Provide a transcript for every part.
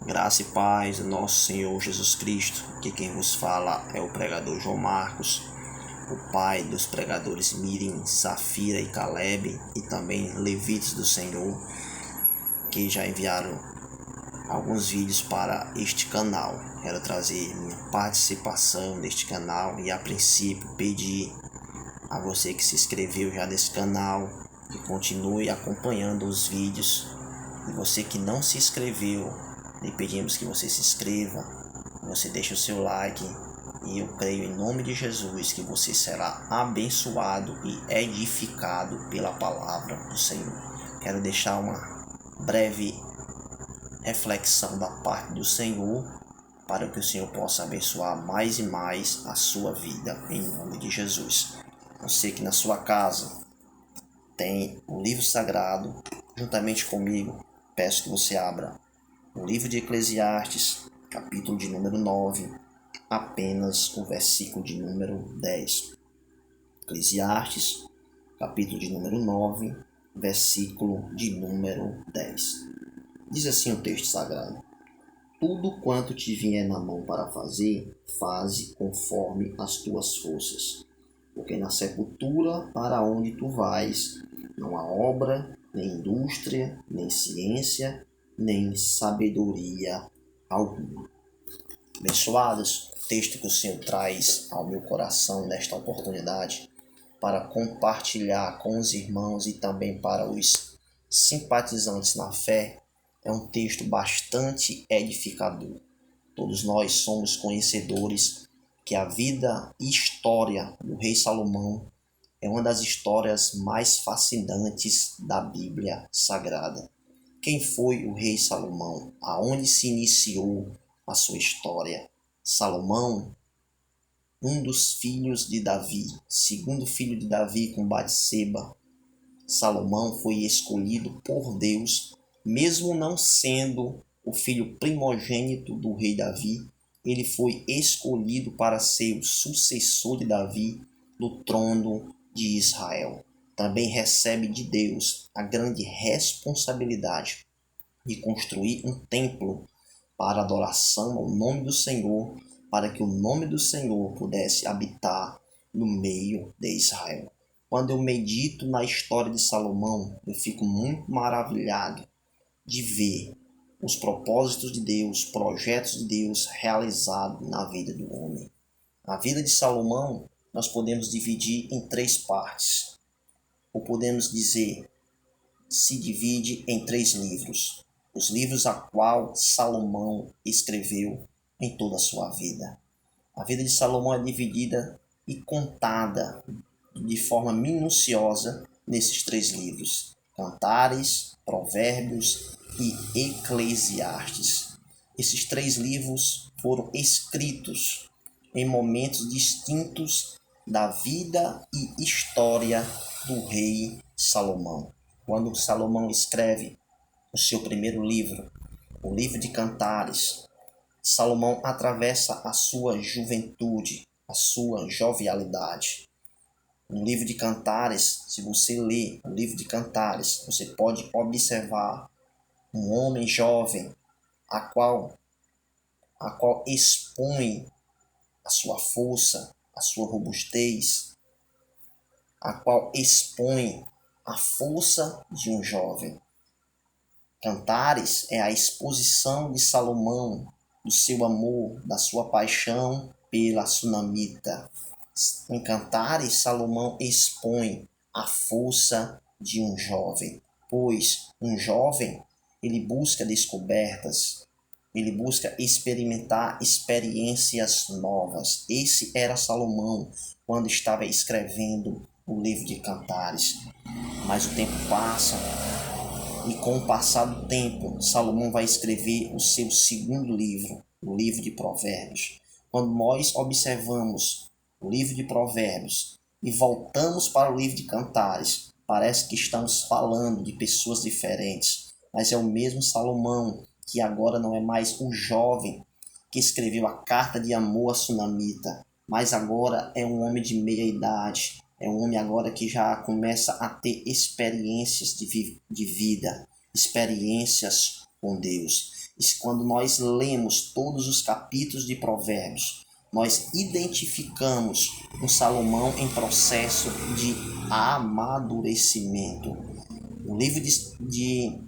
Graça e paz do nosso Senhor Jesus Cristo, que quem vos fala é o pregador João Marcos, o pai dos pregadores Miriam, Safira e Caleb, e também levitas do Senhor, que já enviaram alguns vídeos para este canal. Quero trazer minha participação neste canal e a princípio pedir a você que se inscreveu já nesse canal, que continue acompanhando os vídeos, e você que não se inscreveu, lhe pedimos que você se inscreva, você deixe o seu like, e eu creio em nome de Jesus que você será abençoado e edificado pela palavra do Senhor. Quero deixar uma breve reflexão da parte do Senhor, para que o Senhor possa abençoar mais e mais a sua vida, em nome de Jesus. Você que na sua casa tem o livro sagrado, juntamente comigo, peço que você abra o livro de Eclesiastes, capítulo de número 9, apenas o versículo de número 10. Eclesiastes, capítulo de número 9, versículo de número 10. Diz assim o texto sagrado: tudo quanto te vier na mão para fazer, faze conforme as tuas forças. Porque na sepultura para onde tu vais, não há obra, nem indústria, nem ciência, nem sabedoria alguma. Abençoados, o texto que o Senhor traz ao meu coração nesta oportunidade para compartilhar com os irmãos e também para os simpatizantes na fé, é um texto bastante edificador. Todos nós somos conhecedores que a vida e história do rei Salomão é uma das histórias mais fascinantes da Bíblia Sagrada. Quem foi o rei Salomão? Aonde se iniciou a sua história? Salomão, um dos filhos de Davi, segundo filho de Davi com Batseba. Salomão foi escolhido por Deus, mesmo não sendo o filho primogênito do rei Davi. Ele foi escolhido para ser o sucessor de Davi no trono de Israel. Também recebe de Deus a grande responsabilidade de construir um templo para adoração ao nome do Senhor, para que o nome do Senhor pudesse habitar no meio de Israel. Quando eu medito na história de Salomão, eu fico muito maravilhado de ver os propósitos de Deus, projetos de Deus realizados na vida do homem. A vida de Salomão nós podemos dividir em 3 partes, ou podemos dizer, se divide em 3 livros. Os livros a qual Salomão escreveu em toda a sua vida. A vida de Salomão é dividida e contada de forma minuciosa nesses 3 livros: Cantares, Provérbios e Eclesiastes. Esses 3 livros foram escritos em momentos distintos da vida e história do rei Salomão. Quando Salomão escreve o seu primeiro livro, o livro de Cantares, Salomão atravessa a sua juventude, a sua jovialidade. No livro de Cantares, se você ler o livro de Cantares, você pode observar um homem jovem a qual expõe a sua força, a sua robustez, a qual expõe a força de um jovem. Cantares é a exposição de Salomão, do seu amor, da sua paixão pela sunamita. Em Cantares, Salomão expõe a força de um jovem, pois um jovem, ele busca descobertas, ele busca experimentar experiências novas. Esse era Salomão quando estava escrevendo o livro de Cantares. Mas o tempo passa, e com o passar do tempo, Salomão vai escrever o seu segundo livro, o livro de Provérbios. Quando nós observamos o livro de Provérbios e voltamos para o livro de Cantares, parece que estamos falando de pessoas diferentes, mas é o mesmo Salomão, que agora não é mais o jovem que escreveu a carta de amor à sunamita, mas agora é um homem de meia idade. É um homem agora que já começa a ter experiências de vida, experiências com Deus. quando nós lemos todos os capítulos de Provérbios, nós identificamos um Salomão em processo de amadurecimento. O livro de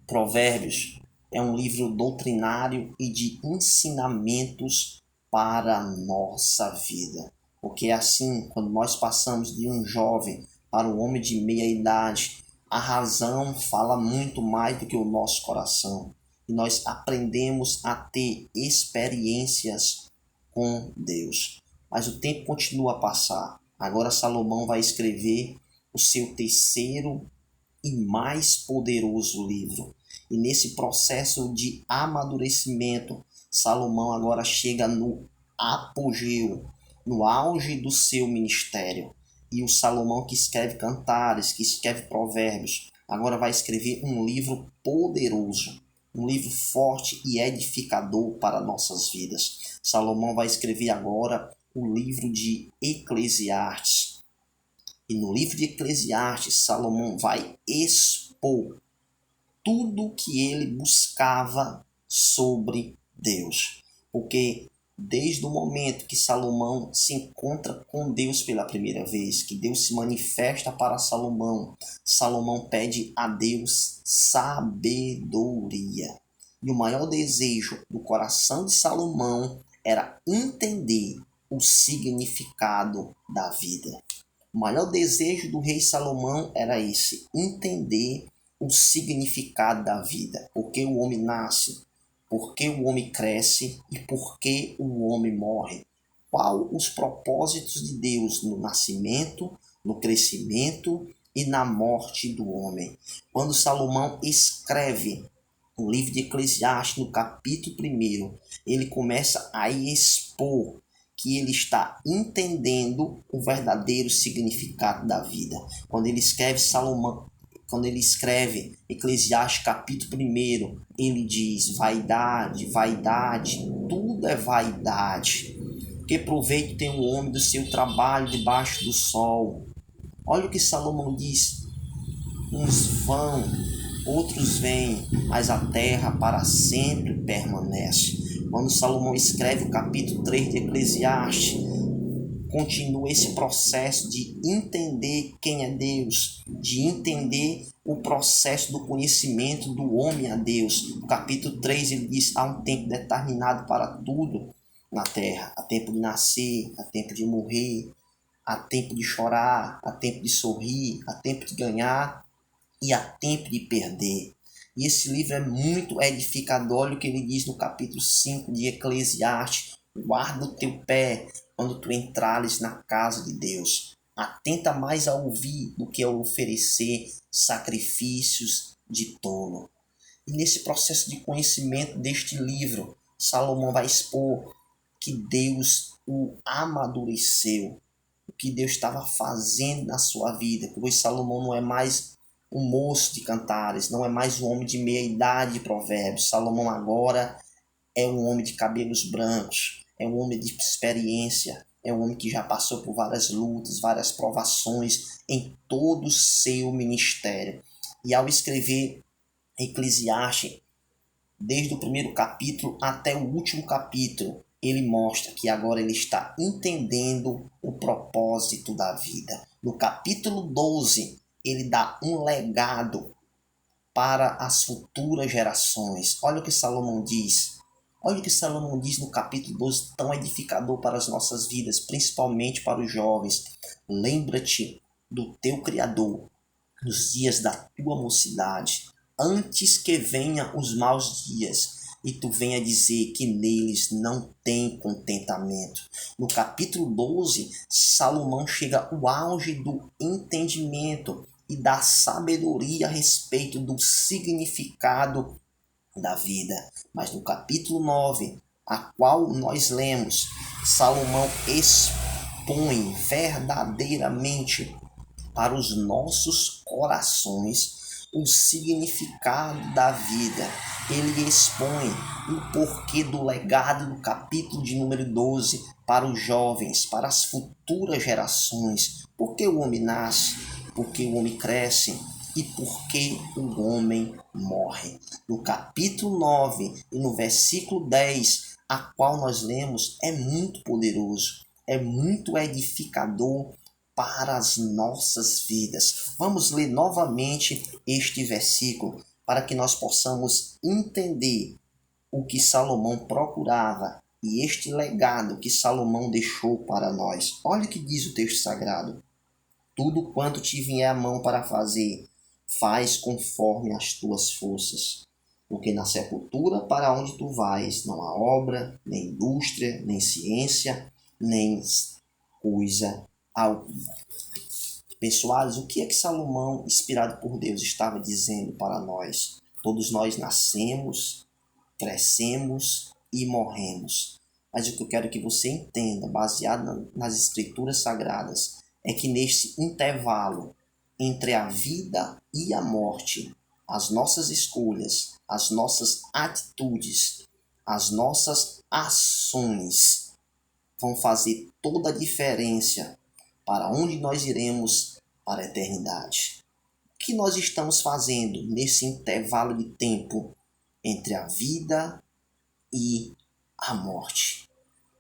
Provérbios é um livro doutrinário e de ensinamentos para a nossa vida. Porque é assim, quando nós passamos de um jovem para um homem de meia idade, a razão fala muito mais do que o nosso coração. E nós aprendemos a ter experiências com Deus. Mas o tempo continua a passar. Agora Salomão vai escrever o seu terceiro e mais poderoso livro. E nesse processo de amadurecimento, Salomão agora chega no apogeu, no auge do seu ministério. E o Salomão que escreve cantares, que escreve provérbios, agora vai escrever um livro poderoso, um livro forte e edificador para nossas vidas. Salomão vai escrever agora o livro de Eclesiastes. E no livro de Eclesiastes, Salomão vai expor tudo que ele buscava sobre Deus. Porque desde o momento que Salomão se encontra com Deus pela primeira vez, que Deus se manifesta para Salomão, Salomão pede a Deus sabedoria. E o maior desejo do coração de Salomão era entender o significado da vida. O maior desejo do rei Salomão era esse, entender o significado da vida. Por que o homem nasce? Por que o homem cresce e por que o homem morre? Quais os propósitos de Deus no nascimento, no crescimento e na morte do homem? Quando Salomão escreve o livro de Eclesiastes, no capítulo 1, ele começa a expor que ele está entendendo o verdadeiro significado da vida. Quando ele escreve Eclesiastes capítulo 1, ele diz: vaidade, vaidade, tudo é vaidade. Que proveito tem o homem do seu trabalho debaixo do sol? Olha o que Salomão diz: uns vão, outros vêm, mas a terra para sempre permanece. Quando Salomão escreve o capítulo 3 de Eclesiastes, continua esse processo de entender quem é Deus, de entender o processo do conhecimento do homem a Deus. No capítulo 3 ele diz: há um tempo determinado para tudo na terra. Há tempo de nascer, há tempo de morrer, há tempo de chorar, há tempo de sorrir, há tempo de ganhar e há tempo de perder. E esse livro é muito edificador. Olha o que ele diz no capítulo 5 de Eclesiastes: guarda o teu pé quando tu entrares na casa de Deus. Atenta mais a ouvir do que a oferecer sacrifícios de tolo. E nesse processo de conhecimento deste livro, Salomão vai expor que Deus o amadureceu, o que Deus estava fazendo na sua vida. Pois Salomão não é mais um moço de cantares, não é mais um homem de meia idade de provérbios. Salomão agora é um homem de cabelos brancos, é um homem de experiência, é um homem que já passou por várias lutas, várias provações em todo o seu ministério. E ao escrever Eclesiastes, desde o primeiro capítulo até o último capítulo, ele mostra que agora ele está entendendo o propósito da vida. No capítulo 12, ele dá um legado para as futuras gerações. Olha o que Salomão diz. Olha o que Salomão diz no capítulo 12, tão edificador para as nossas vidas, principalmente para os jovens. Lembra-te do teu Criador nos dias da tua mocidade, antes que venham os maus dias e tu venha dizer que neles não tem contentamento. No capítulo 12, Salomão chega ao auge do entendimento e da sabedoria a respeito do significado da vida. Mas no capítulo 9, a qual nós lemos, Salomão expõe verdadeiramente para os nossos corações o significado da vida. Ele expõe o porquê do legado do capítulo de número 12 para os jovens, para as futuras gerações. Por que o homem nasce? Por que o homem cresce? e por que o homem morre. No capítulo 9 e no versículo 10, a qual nós lemos, é muito poderoso, é muito edificador para as nossas vidas. Vamos ler novamente este versículo para que nós possamos entender o que Salomão procurava e este legado que Salomão deixou para nós. Olha o que diz o texto sagrado. Tudo quanto te vier a mão para fazer, faz conforme as tuas forças. Porque na sepultura para onde tu vais, não há obra, nem indústria, nem ciência, nem coisa alguma. Abençoados, o que é que Salomão, inspirado por Deus, estava dizendo para nós? Todos nós nascemos, crescemos e morremos. Mas o que eu quero que você entenda, baseado nas escrituras sagradas, é que nesse intervalo entre a vida e a morte, as nossas escolhas, as nossas atitudes, as nossas ações vão fazer toda a diferença para onde nós iremos para a eternidade. O que nós estamos fazendo nesse intervalo de tempo entre a vida e a morte?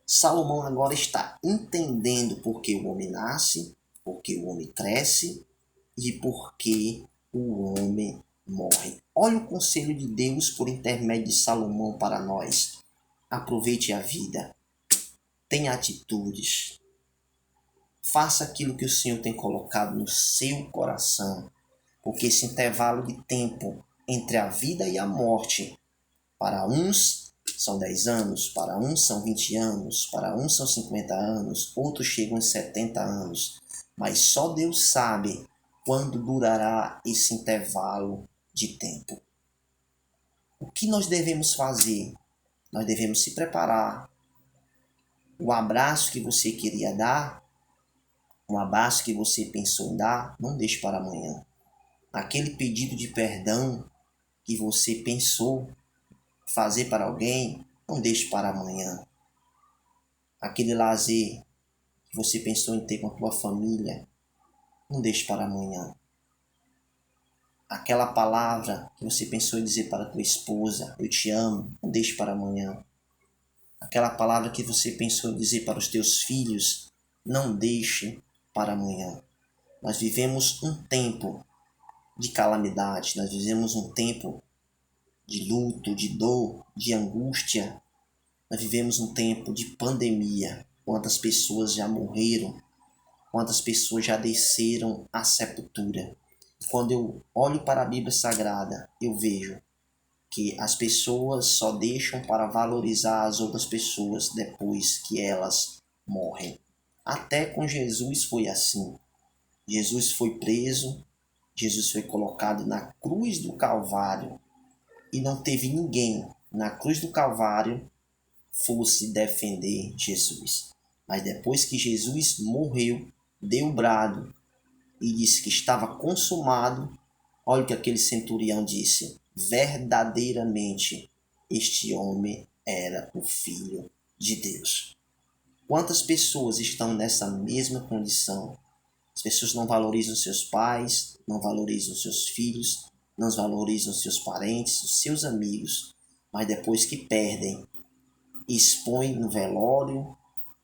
Salomão agora está entendendo por que o homem nasce, por que o homem cresce e por que o homem morre. Olha o conselho de Deus por intermédio de Salomão para nós. Aproveite a vida. Tenha atitudes. Faça aquilo que o Senhor tem colocado no seu coração. Porque esse intervalo de tempo entre a vida e a morte, para uns são 10 anos, para uns são 20 anos, para uns são 50 anos, outros chegam a 70 anos. Mas só Deus sabe quando durará esse intervalo de tempo. O que nós devemos fazer? Nós devemos se preparar. O abraço que você queria dar, um abraço que você pensou em dar, não deixe para amanhã. Aquele pedido de perdão que você pensou fazer para alguém, não deixe para amanhã. Aquele lazer que você pensou em ter com a tua família, não deixe para amanhã. Aquela palavra que você pensou em dizer para a tua esposa, eu te amo, não deixe para amanhã. Aquela palavra que você pensou em dizer para os teus filhos, não deixe para amanhã. Nós vivemos um tempo de calamidade, nós vivemos um tempo de luto, de dor, de angústia. Nós vivemos um tempo de pandemia. Quantas pessoas já morreram, quantas pessoas já desceram à sepultura. Quando eu olho para a Bíblia Sagrada, eu vejo que as pessoas só deixam para valorizar as outras pessoas depois que elas morrem. Até com Jesus foi assim. Jesus foi preso, Jesus foi colocado na cruz do Calvário e não teve ninguém na cruz do Calvário fosse defender Jesus. Mas depois que Jesus morreu, deu o brado e disse que estava consumado, olha o que aquele centurião disse: verdadeiramente este homem era o Filho de Deus. Quantas pessoas estão nessa mesma condição? As pessoas não valorizam seus pais, não valorizam seus filhos, não valorizam seus parentes, os seus amigos, mas depois que perdem, expõem no velório,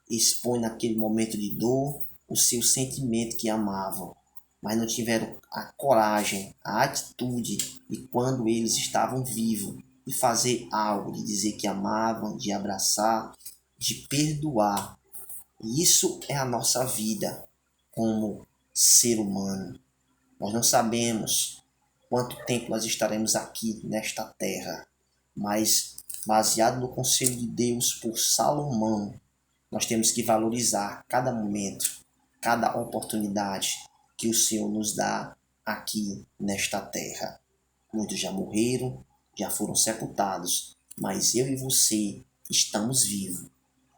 expõem naquele momento de dor o seu sentimento que amavam, mas não tiveram a coragem, a atitude de quando eles estavam vivos, de fazer algo, de dizer que amavam, de abraçar, de perdoar. E isso é a nossa vida como ser humano. Nós não sabemos quanto tempo nós estaremos aqui nesta terra, mas baseado no conselho de Deus por Salomão, nós temos que valorizar cada momento, cada oportunidade que o Senhor nos dá aqui nesta terra. Muitos já morreram, já foram sepultados, mas eu e você estamos vivos.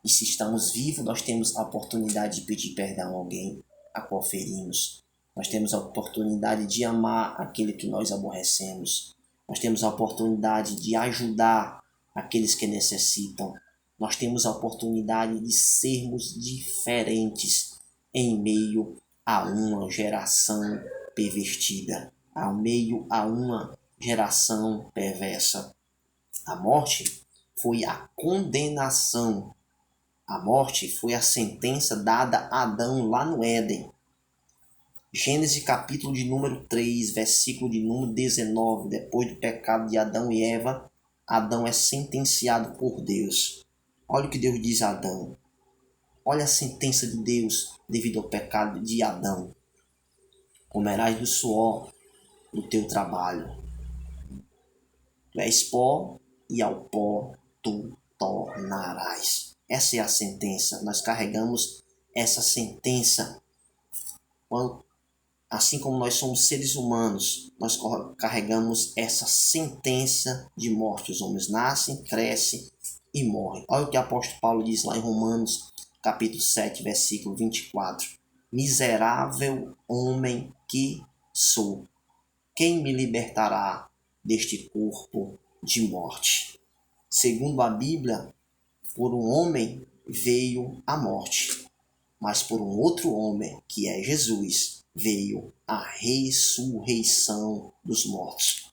E se estamos vivos, nós temos a oportunidade de pedir perdão a alguém a qual ferimos. Nós temos a oportunidade de amar aquele que nós aborrecemos. Nós temos a oportunidade de ajudar aqueles que necessitam. Nós temos a oportunidade de sermos diferentes em meio a uma geração pervertida. ao meio a uma geração perversa. A morte foi a condenação. A morte foi a sentença dada a Adão lá no Éden. Gênesis capítulo de número 3, versículo de número 19. Depois do pecado de Adão e Eva, Adão é sentenciado por Deus. Olha o que Deus diz a Adão. Olha a sentença de Deus devido ao pecado de Adão. Comerás do suor do teu trabalho. Tu és pó e ao pó tu tornarás. Essa é a sentença. Nós carregamos essa sentença. Assim como nós somos seres humanos, nós carregamos essa sentença de morte. Os homens nascem, crescem e morrem. Olha o que o apóstolo Paulo diz lá em Romanos, capítulo 7, versículo 24. Miserável homem que sou, quem me libertará deste corpo de morte? Segundo a Bíblia, por um homem veio a morte, mas por um outro homem, que é Jesus, veio a ressurreição dos mortos.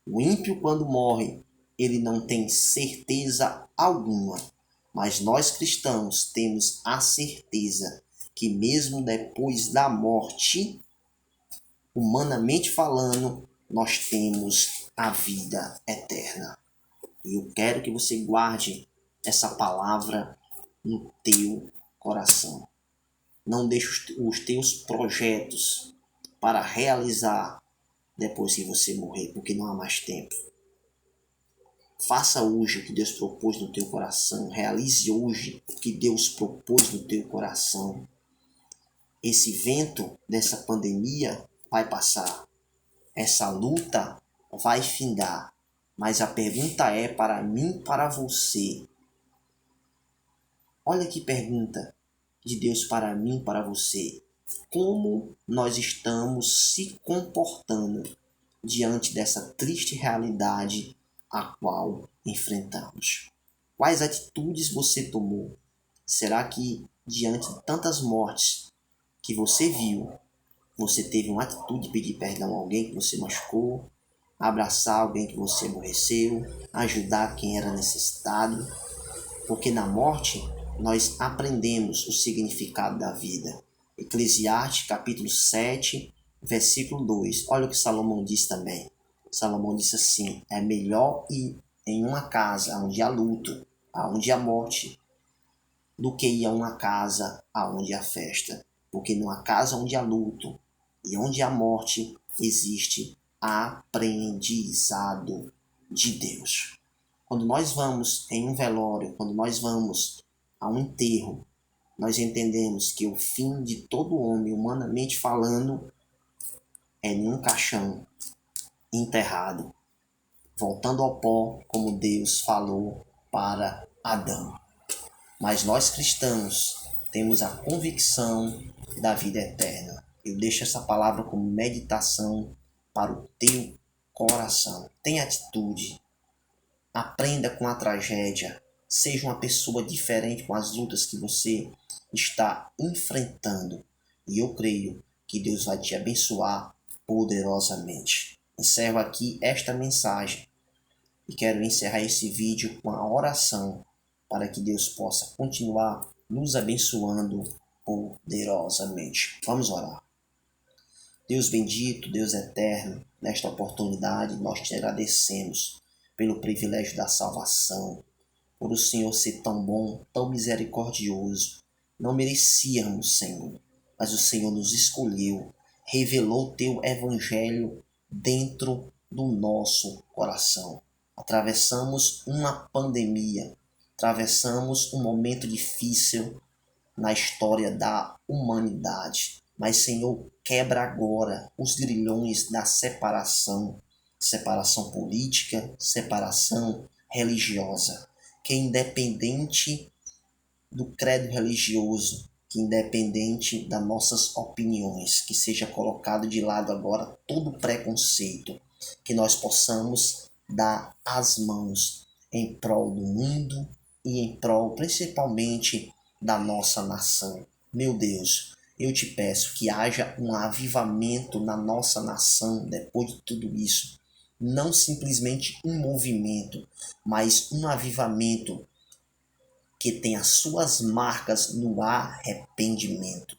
O ímpio, quando morre, ele não tem certeza alguma, mas nós cristãos temos a certeza que mesmo depois da morte, humanamente falando, nós temos a vida eterna. E eu quero que você guarde essa palavra no teu coração. Não deixe os teus projetos para realizar depois que você morrer, porque não há mais tempo. Faça hoje o que Deus propôs no teu coração. Realize hoje o que Deus propôs no teu coração. Esse vento dessa pandemia vai passar. Essa luta vai findar. Mas a pergunta é para mim, para você. Olha que pergunta de Deus para mim, para você. Como nós estamos se comportando diante dessa triste realidade a qual enfrentamos? Quais atitudes você tomou? Será que diante de tantas mortes que você viu, você teve uma atitude de pedir perdão a alguém que você machucou, abraçar alguém que você aborreceu, ajudar quem era necessitado? Porque na morte nós aprendemos o significado da vida. Eclesiastes capítulo 7, versículo 2. Olha o que Salomão diz também. Salomão disse assim: é melhor ir em uma casa onde há luto, onde há morte, do que ir a uma casa onde há festa. Porque numa casa onde há luto e onde há morte, existe aprendizado de Deus. Quando nós vamos em um velório, quando nós vamos a um enterro, nós entendemos que o fim de todo homem, humanamente falando, é em um caixão enterrado, voltando ao pó, como Deus falou para Adão. Mas nós cristãos temos a convicção da vida eterna. Eu deixo essa palavra como meditação para o teu coração. Tenha atitude. Aprenda com a tragédia. Seja uma pessoa diferente com as lutas que você está enfrentando. E eu creio que Deus vai te abençoar poderosamente. Encerro aqui esta mensagem. E quero encerrar esse vídeo com a oração para que Deus possa continuar nos abençoando poderosamente. Vamos orar. Deus bendito, Deus eterno, nesta oportunidade nós te agradecemos pelo privilégio da salvação, por o Senhor ser tão bom, tão misericordioso. Não merecíamos, Senhor, mas o Senhor nos escolheu, revelou o teu evangelho dentro do nosso coração. Atravessamos uma pandemia, atravessamos um momento difícil na história da humanidade. Mas, Senhor, quebra agora os grilhões da separação política, separação religiosa, que independente do credo religioso, que independente das nossas opiniões, que seja colocado de lado agora todo preconceito, que nós possamos dar as mãos em prol do mundo e em prol principalmente da nossa nação. Meu Deus, eu te peço que haja um avivamento na nossa nação depois de tudo isso. Não simplesmente um movimento, mas um avivamento que tem as suas marcas no arrependimento.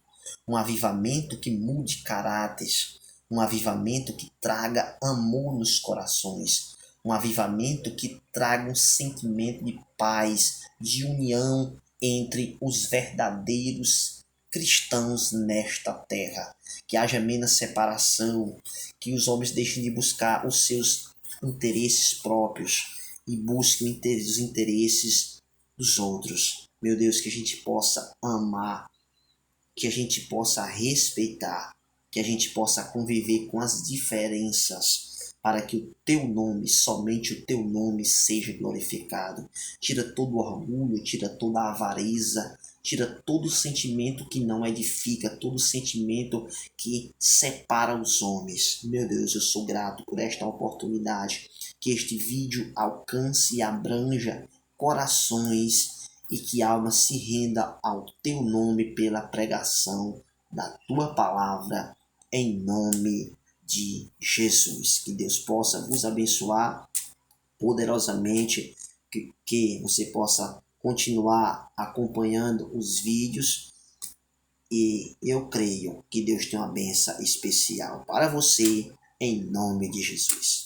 Um avivamento que mude caráteres, um avivamento que traga amor nos corações, um avivamento que traga um sentimento de paz, de união entre os verdadeiros cristãos nesta terra. Que haja menos separação, que os homens deixem de buscar os seus interesses próprios e busquem os interesses dos outros. Meu Deus, que a gente possa amar, que a gente possa respeitar, que a gente possa conviver com as diferenças, para que o teu nome, somente o teu nome, seja glorificado. Tira todo o orgulho, tira toda a avareza, tira todo sentimento que não edifica, todo sentimento que separa os homens. Meu Deus, eu sou grato por esta oportunidade, que este vídeo alcance e abranja corações e que a alma se renda ao teu nome pela pregação da tua palavra, em nome de Jesus. Que Deus possa vos abençoar poderosamente, que você possa continuar acompanhando os vídeos, e eu creio que Deus tem uma bênção especial para você, em nome de Jesus.